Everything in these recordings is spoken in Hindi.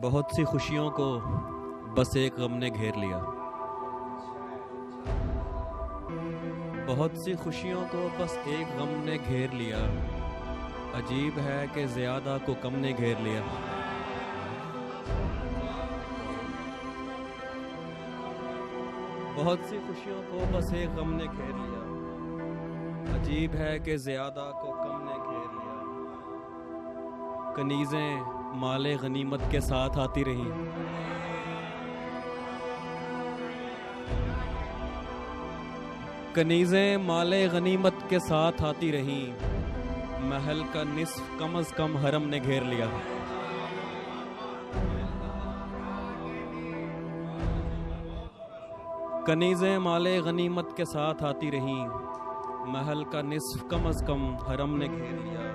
बहुत सी खुशियों को बस एक गम ने घेर लिया। बहुत सी खुशियों को बस एक गम ने घेर लिया। अजीब है कि ज़्यादा को कम ने घेर लिया। बहुत सी खुशियों को बस एक गम ने घेर लिया। अजीब है कि ज़्यादा को कम ने घेर लिया। कनीज़ें माले गनीमत के साथ आती रहीं। कनीज़ें माले गनीमत के साथ आती रहीं। महल का निस्फ कम अज़ कम हरम ने घेर लिया। कनीज़ें माले गनीमत के साथ आती रहीं। महल का निस्फ कम अज़ कम हरम ने घेर लिया।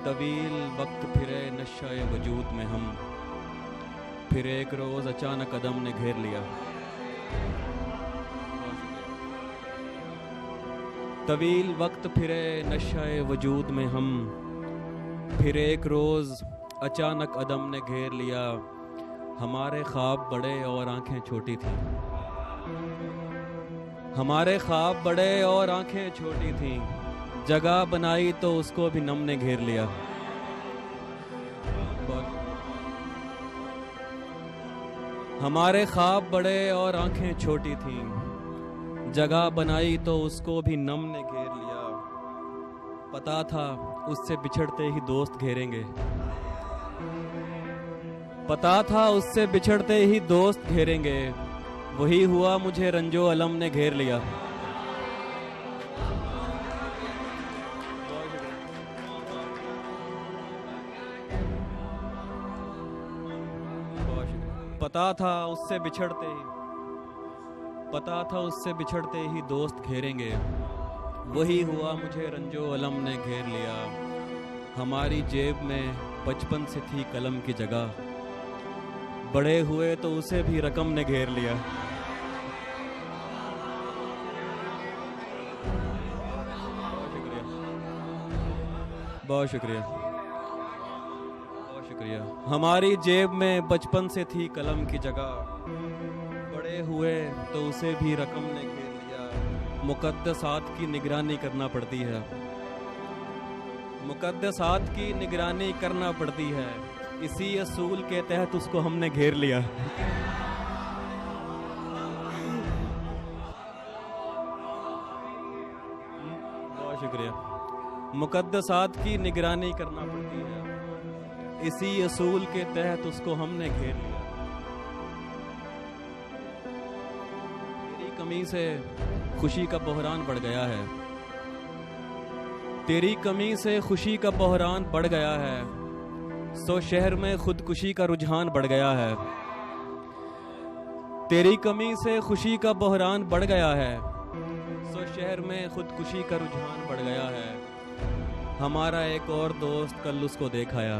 तवील वक्त फिरे नशाए वजूद में हम, फिर एक रोज़ अचानक कदम ने घेर लिया। तवील वक्त फिरे नशाए वजूद में हम, फिर एक रोज़ अचानक अदम ने घेर लिया। हमारे ख्वाब बड़े और आंखें छोटी थीं। हमारे ख्वाब बड़े और आंखें छोटी थीं। जगह बनाई तो उसको भी नम ने घेर लिया। हमारे ख्वाब बड़े और आंखें छोटी थीं। जगह बनाई तो उसको भी नम ने घेर लिया। पता था उससे बिछड़ते ही दोस्त घेरेंगे। पता था उससे बिछड़ते ही दोस्त घेरेंगे। वही हुआ, मुझे रंजो अलम ने घेर लिया। पता था उससे बिछड़ते ही दोस्त घेरेंगे। वही हुआ, मुझे रंजो अलम ने घेर लिया। हमारी जेब में बचपन से थी कलम की जगह। बड़े हुए तो उसे भी रकम ने घेर लिया। बहुत शुक्रिया, बहुत शुक्रिया। हमारी जेब में बचपन से थी कलम की जगह। बड़े हुए तो उसे भी रकम ने घेर लिया। मुकद्दसात की निगरानी करना पड़ती है। मुकद्दसात की निगरानी करना पड़ती है। इसी असूल के तहत उसको हमने घेर लिया। बहुत शुक्रिया। मुकद्दसात की निगरानी करना पड़ती है। इसी असूल के तहत उसको हमने घेर लिया। तेरी कमी से खुशी का बहरान बढ़ गया है। तेरी कमी से खुशी का बहरान बढ़ गया है। सो शहर में खुदकुशी का रुझान बढ़ गया है। तेरी कमी से खुशी का बहरान बढ़ गया है। सो शहर में खुदकुशी का रुझान बढ़ गया है। हमारा एक और दोस्त कल उसको देख आया।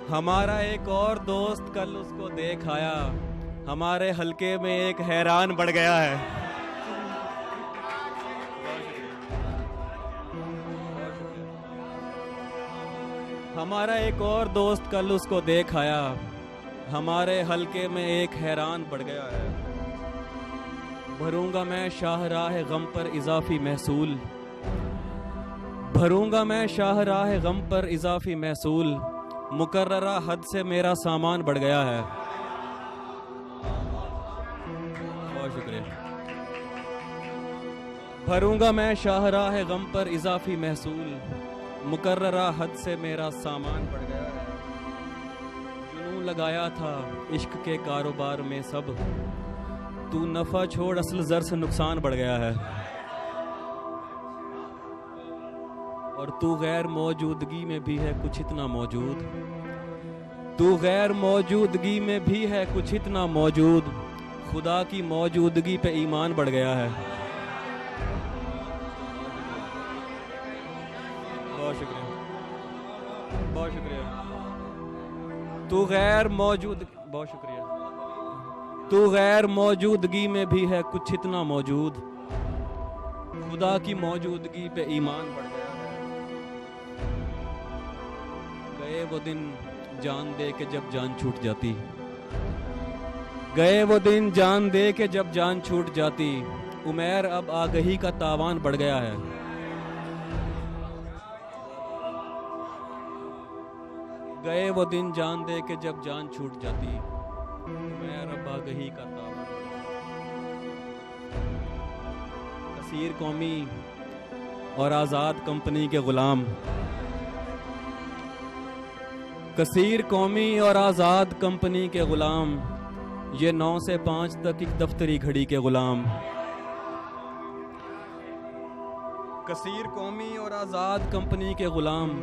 हमारा एक और दोस्त कल उसको देख आया। हमारे हलके में एक हैरान बढ़ गया है। हमारा एक और दोस्त कल उसको देख आया। हमारे हलके में एक हैरान बढ़ गया है। भरूंगा मैं शाहराह गम पर इजाफी महसूल। भरूंगा मैं शाहराह गम पर इजाफी महसूल। मुकर्ररा हद से मेरा सामान बढ़ गया है। बहुत शुक्रिया। भरूंगा मैं शाहराह गम पर इजाफी महसूल। मुकर्ररा हद से मेरा सामान बढ़ गया है। जुनून लगाया था इश्क के कारोबार में सब। तू नफा छोड़ असल जर से नुकसान बढ़ गया है। और तू गैर मौजूदगी में भी है कुछ इतना मौजूद। तू गैर मौजूदगी में भी है कुछ इतना मौजूद। खुदा की मौजूदगी पे ईमान बढ़ गया है। बहुत शुक्रिया, बहुत शुक्रिया। तू गैर मौजूद, बहुत शुक्रिया। तू गैर मौजूदगी में भी है कुछ इतना मौजूद। खुदा की मौजूदगी पे ईमान बढ़ गया है। गए वो दिन जान दे के जब जान छूट जाती, गए वो दिन जान दे के जब जान छूट जाती, उमैर अब आगही का तावान बढ़ गया है। गए वो दिन जान दे के जब जान छूट जाती, उमैर अब आगही का तावान। कसीर कौमी और आज़ाद कंपनी के गुलाम, कसीर कौमी और आज़ाद कंपनी के गुलाम, ये 9 से 5 तक एक दफ्तरी घड़ी के गुलाम। कसीर कौमी और आज़ाद कंपनी के गुलाम,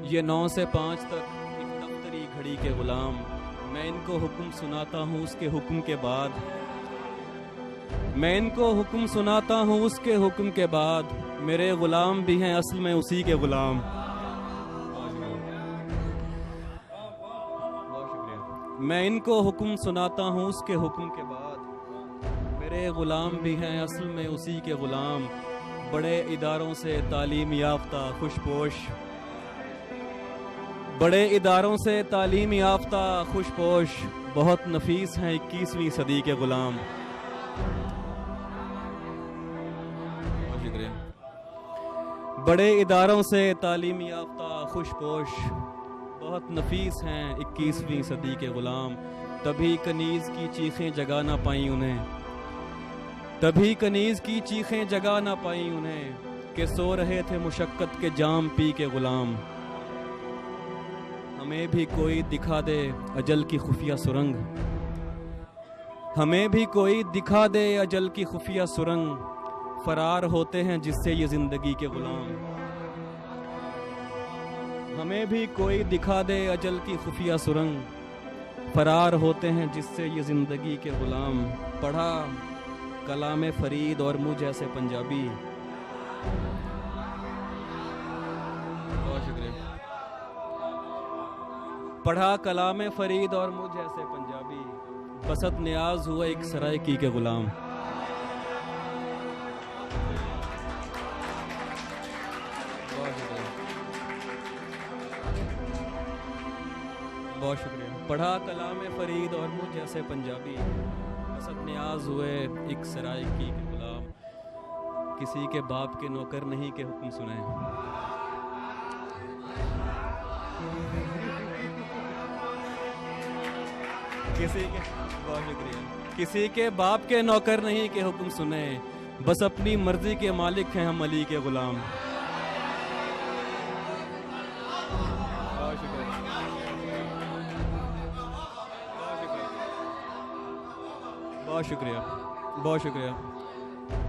ये 9 से 5 तक एक दफ्तरी घड़ी के गुलाम। मैं इनको हुक्म सुनाता हूँ उसके हुक्म के बाद, मैं इनको हुक्म सुनाता हूँ उसके हुक्म के बाद, मेरे गुलाम भी हैं असल में उसी के गुलाम। मैं इनको हुक्म सुनाता हूँ उसके हुक्म के बाद, मेरे गुलाम भी हैं असल में उसी के गुलाम। बड़े इदारों से तालीम याफ्ता खुशपोश, बड़े इदारों से तालीम याफ्ता खुशपोश, बहुत नफीस हैं 21वीं सदी के गुलाम। बड़े इदारों से तालीम याफ्ता खुशपोश, बहुत नफीस हैं 21वीं सदी के गुलाम। तभी कनीज़ की चीखें जगा ना पाई उन्हें, तभी कनीज़ की चीखें जगा ना पाई उन्हें, कि सो रहे थे मुशक्कत के जाम पी के गुलाम। हमें भी कोई दिखा दे अजल की खुफिया सुरंग, हमें भी कोई दिखा दे अजल की खुफिया सुरंग, फरार होते हैं जिससे ये जिंदगी के गुलाम। हमें भी कोई दिखा दे अजल की खुफिया सुरंग, फरार होते हैं जिससे ये जिंदगी के गुलाम। पढ़ा कलाम फरीद और मुझ जैसे पंजाबी, बहुत शुक्रिया। पढ़ा कलाम फरीद और मुझ जैसे पंजाबी, बसत न्याज हुआ एक सरायकी के गुलाम। बहुत शुक्रिया। पढ़ा कलाम फरीद और मुझ जैसे पंजाबी, बसत न्याज हुए एक सरायकी के गुलाम। किसी के बाप के नौकर नहीं के हुक्म सुने, किसी के बाप के नौकर नहीं के हुक्म सुने, बस अपनी मर्जी के मालिक हैं हम अली के गुलाम। बहुत शुक्रिया, बहुत शुक्रिया।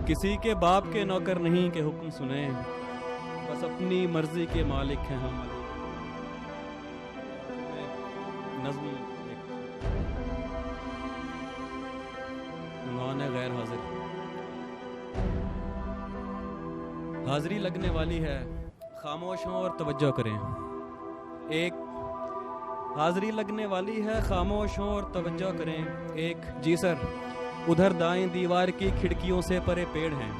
किसी के बाप के नौकर नहीं के हुक्म सुने, बस अपनी मर्जी के मालिक हैं हम अली। नज़्म उन्वान है गैर हाजिर। हाजिरी लगने वाली है, खामोश हों और तवज्जो करें। एक हाजिरी लगने वाली है, खामोश हों और तवज्जो करें। एक जी सर, उधर दाएं दीवार की खिड़कियों से परे पेड़ हैं,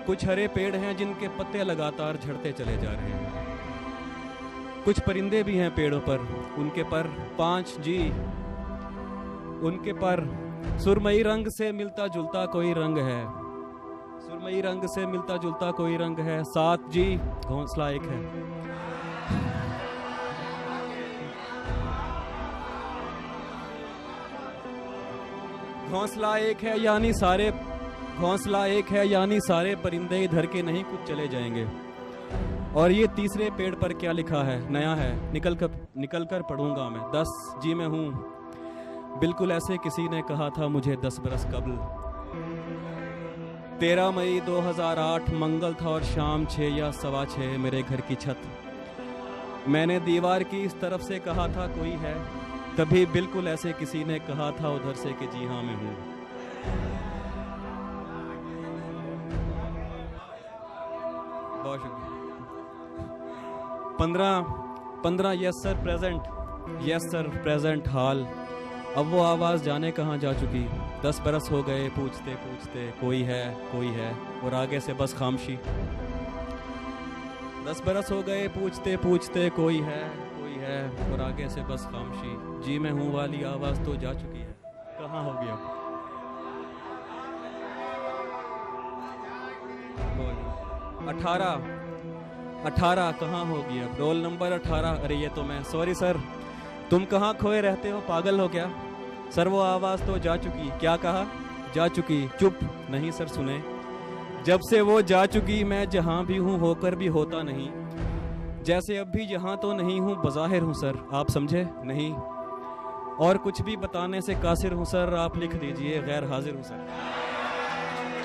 कुछ हरे पेड़ हैं जिनके पत्ते लगातार झड़ते चले जा रहे हैं। कुछ परिंदे भी हैं पेड़ों पर, उनके पर 5 जी, उनके पर सुरमई रंग से मिलता जुलता कोई रंग है, सुरमई रंग से मिलता जुलता कोई रंग है। 7 जी, घोंसला एक है। घोंसला एक है यानी सारे, घोंसला एक है यानी सारे परिंदे इधर के नहीं कुछ चले जाएंगे। और ये तीसरे पेड़ पर क्या लिखा है, नया है, निकल कर पढ़ूंगा मैं। 10 जी में हूँ, बिल्कुल ऐसे किसी ने कहा था मुझे 10 बरस कबल। 13 मई 2008 मंगल था और शाम 6 या 6:15 मेरे घर की छत। मैंने दीवार की इस तरफ से कहा था कोई है, तभी बिल्कुल ऐसे किसी ने कहा था उधर से कि जी हाँ मैं हूँ। बहुत शुक्रिया। 15 yes sir present, yes sir present हाल। अब वो आवाज़ जाने कहाँ जा चुकी, 10 बरस हो गए पूछते पूछते कोई है और आगे से बस खामोशी। 10 बरस हो गए पूछते पूछते कोई है और आगे से बस खामोशी। जी मैं हूँ वाली आवाज तो जा चुकी है, कहाँ होगी अब? 18 कहाँ होगी अब? Roll number 18। अरे ये तो मैं, सॉरी सर। तुम कहाँ खोए रहते हो, पागल हो क्या? सर वो आवाज तो जा चुकी। क्या कहा? जा चुकी। चुप। नहीं सर सुने, जब से वो जा चुकी मैं जहां भी हूं होकर भी होता नहीं। जैसे अब भी यहाँ तो नहीं हूँ, बज़ाहिर हूँ सर, आप समझे नहीं। और कुछ भी बताने से कासिर हूँ सर, आप लिख दीजिए गैर हाजिर हूँ सर।